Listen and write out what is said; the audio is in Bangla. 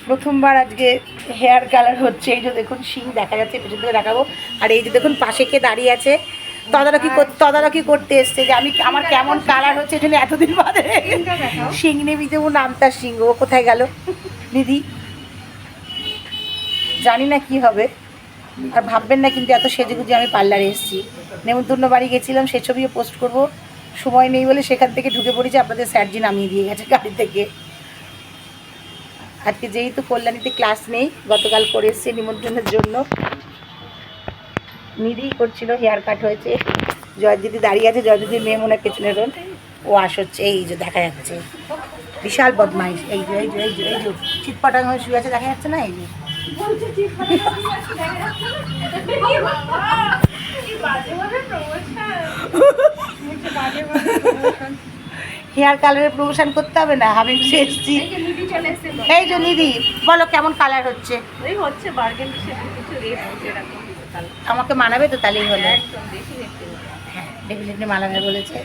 প্রথমবার আজকে হেয়ার কালার হচ্ছে। এই যে দেখুন শিং দেখা যাচ্ছে, পেছন থেকে দেখাবো। আর এই যে দেখুন পাশে কে দাঁড়িয়ে আছে, তদারকি করতে এসছে যে আমি আমার কেমন কালার হচ্ছে। এই জন্য এতদিন বাদে শিং নেবি দেবো, নামতার সিং। ও কোথায় গেল দিদি জানি না কি হবে। আর ভাববেন না কিন্তু এত সেজেগুজে আমি পার্লারে এসেছি। নেমন্তন্ন বাড়ি গেছিলাম, সে ছবিও পোস্ট করব, সময় নেই বলে সেখান থেকে ঢুকে পড়েছি। আপনাদের স্যারজি নামিয়ে দিয়ে গেছে গাড়ি থেকে। আজকে যেহেতু কল্যাণীতে ক্লাস নেই, গতকাল করে এসেছি নিমন্ত্রণের জন্য। নিধি করছিল, হেয়ার কাট হয়েছে। জয়দিদি দাঁড়িয়ে আছে, জয়দিদির মেয়ে মনে হয় পেছনের রোল। ও আসছে, এই যে দেখা যাচ্ছে বিশাল বদমাইশ। এই যে এই যে এই যে এই যে চিৎপটাং হয়ে শুয়ে আছে, দেখা যাচ্ছে না? এই যে হেয়ার কালারের প্রমোশন করতে হবে না, আমি এসেছি। এই যে নিধি বলো কেমন কালার হচ্ছে? আমাকে মানাবে তো? তাহলেই হলো। হ্যাঁ, ডেফিনেটলি মানাবে বলেছে।